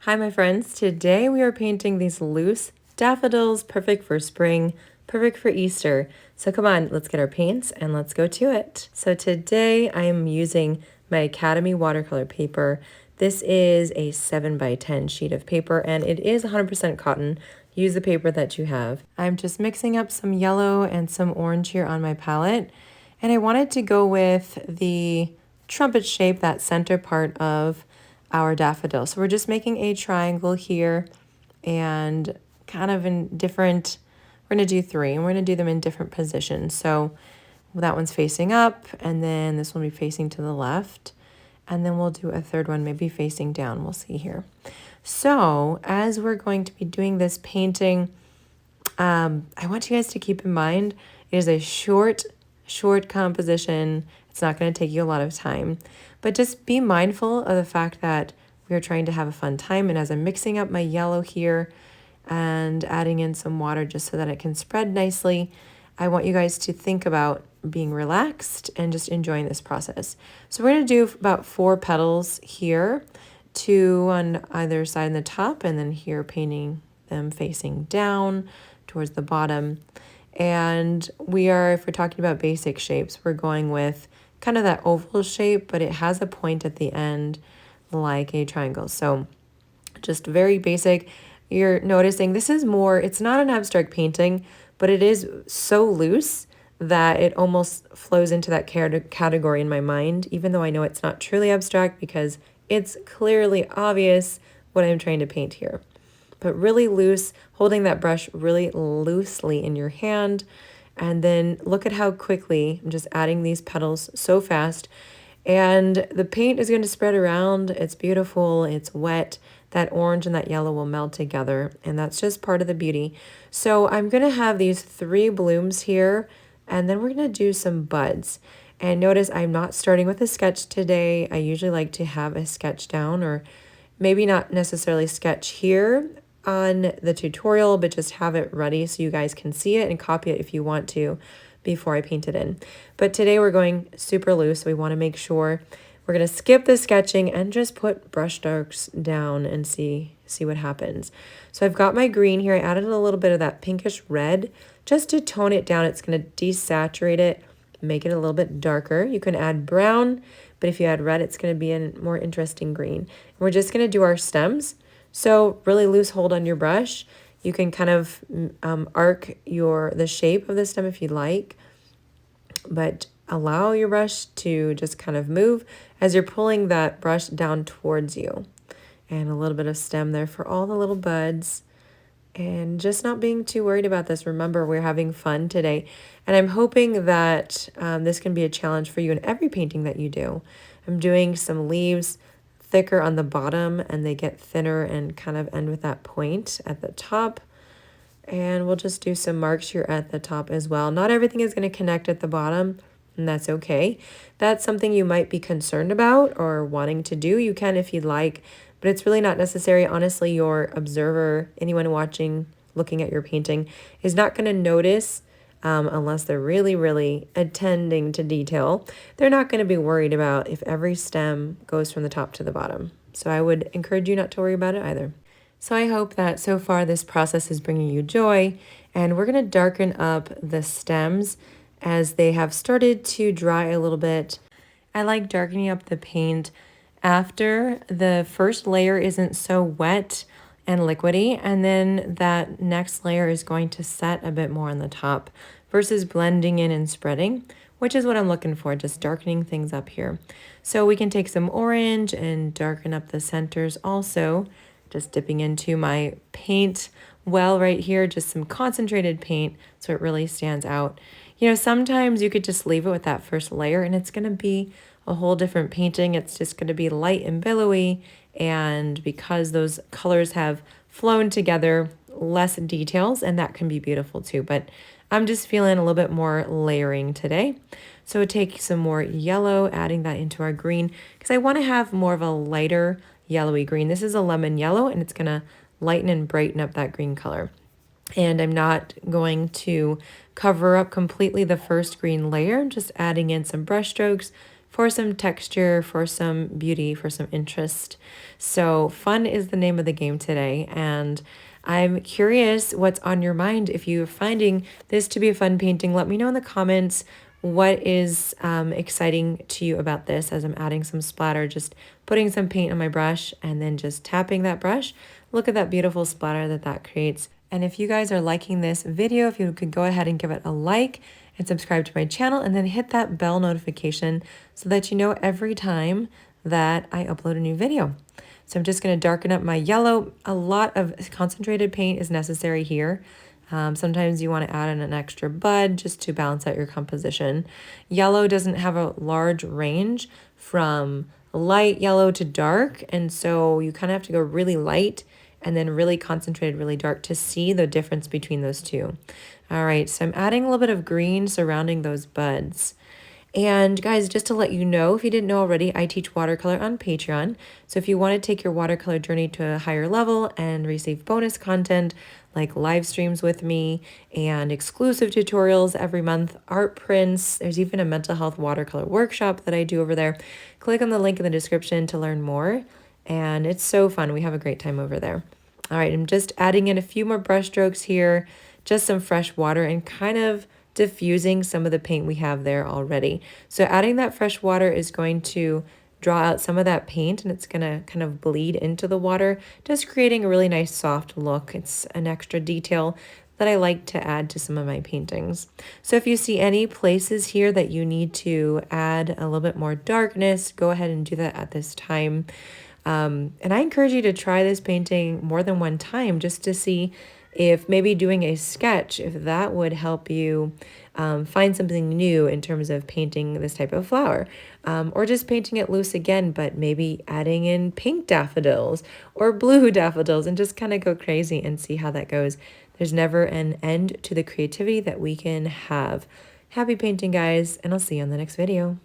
Hi my friends, today we are painting these loose daffodils, perfect for spring, perfect for Easter. So come on, let's get our paints and let's go to it. So today I'm using my Academy watercolor paper. This is a 7x10 sheet of paper and it is 100% cotton. Use the paper that you have. I'm just mixing up some yellow and some orange here on my palette. And I wanted to go with the trumpet shape, that center part of our daffodil. So we're just making a triangle here and kind of in different, we're going to do three and we're going to do them in different positions. So that one's facing up and then this one will be facing to the left. And then we'll do a third one, maybe facing down. We'll see here. So as we're going to be doing this painting, I want you guys to keep in mind, it is a short composition. It's not going to take you a lot of time, but just be mindful of the fact that we are trying to have a fun time. And as I'm mixing up my yellow here and adding in some water just so that it can spread nicely, I want you guys to think about being relaxed and just enjoying this process. So we're going to do about 4 petals here, 2 on either side in the top, and then here painting them facing down towards the bottom. And we are, if we're talking about basic shapes, we're going with kind of that oval shape, but it has a point at the end like a triangle. So just very basic. You're noticing this is more, it's not an abstract painting, but it is so loose that it almost flows into that category in my mind, even though I know it's not truly abstract because it's clearly obvious what I'm trying to paint here. But really loose, holding that brush really loosely in your hand. And then look at how quickly I'm just adding these petals so fast. And the paint is going to spread around. It's beautiful. It's wet. That orange and that yellow will meld together. And that's just part of the beauty. So I'm going to have these 3 blooms here. And then we're going to do some buds. And notice I'm not starting with a sketch today. I usually like to have a sketch down, or maybe not necessarily sketch here on the tutorial, but just have it ready so you guys can see it and copy it if you want to before I paint it in. But today we're going super loose, so we want to make sure we're going to skip the sketching and just put brush strokes down and see what happens. So I've got my green here. I added a little bit of that pinkish red just to tone it down. It's going to desaturate it, make it a little bit darker. You can add brown, but if you add red, it's going to be a more interesting green. And we're just going to do our stems. So really loose hold on your brush. You can kind of arc the shape of the stem if you like, but allow your brush to just kind of move as you're pulling that brush down towards you. And a little bit of stem there for all the little buds. And just not being too worried about this. Remember, we're having fun today. And I'm hoping that this can be a challenge for you in every painting that you do. I'm doing some leaves thicker on the bottom and they get thinner and kind of end with that point at the top. And we'll just do some marks here at the top as well. Not everything is going to connect at the bottom, and that's okay. That's something you might be concerned about or wanting to do. You can if you'd like, but it's really not necessary. Honestly, your observer, anyone watching, looking at your painting, is not going to notice unless they're really, really attending to detail. They're not going to be worried about if every stem goes from the top to the bottom. So I would encourage you not to worry about it either. So I hope that so far this process is bringing you joy, and we're going to darken up the stems as they have started to dry a little bit. I like darkening up the paint after the first layer isn't so wet and liquidy, and then that next layer is going to set a bit more on the top versus blending in and spreading, which is what I'm looking for, just darkening things up here. So we can take some orange and darken up the centers also, just dipping into my paint well right here, just some concentrated paint so it really stands out. You know, sometimes you could just leave it with that first layer and it's going to be a whole different painting. It's just going to be light and billowy, and because those colors have flown together, less details, and that can be beautiful too. But I'm just feeling a little bit more layering today. So take some more yellow, adding that into our green, because I want to have more of a lighter yellowy green. This is a lemon yellow, and it's going to lighten and brighten up that green color. And I'm not going to cover up completely the first green layer. I'm just adding in some brush strokes for some texture, for some beauty, for some interest. So fun is the name of the game today, and I'm curious what's on your mind. If you're finding this to be a fun painting, let me know in the comments what is exciting to you about this as I'm adding some splatter, just putting some paint on my brush and then just tapping that brush. Look at that beautiful splatter that creates. And if you guys are liking this video, if you could go ahead and give it a like and subscribe to my channel and then hit that bell notification so that you know every time that I upload a new video. So I'm just going to darken up my yellow. A lot of concentrated paint is necessary here. Sometimes you want to add in an extra bud just to balance out your composition. Yellow doesn't have a large range from light yellow to dark, and so you kind of have to go really light and then really concentrated, really dark to see the difference between those two. All right, so I'm adding a little bit of green surrounding those buds. And guys, just to let you know, if you didn't know already, I teach watercolor on Patreon. So if you want to take your watercolor journey to a higher level and receive bonus content like live streams with me and exclusive tutorials every month, art prints, there's even a mental health watercolor workshop that I do over there. Click on the link in the description to learn more. And it's so fun. We have a great time over there. All right, I'm just adding in a few more brush strokes here, just some fresh water and kind of diffusing some of the paint we have there already. So adding that fresh water is going to draw out some of that paint and it's going to kind of bleed into the water, just creating a really nice soft look. It's an extra detail that I like to add to some of my paintings. So if you see any places here that you need to add a little bit more darkness, go ahead and do that at this time. And I encourage you to try this painting more than one time just to see if maybe doing a sketch, if that would help you find something new in terms of painting this type of flower, or just painting it loose again, but maybe adding in pink daffodils or blue daffodils and just kind of go crazy and see how that goes. There's never an end to the creativity that we can have. Happy painting, guys, and I'll see you on the next video.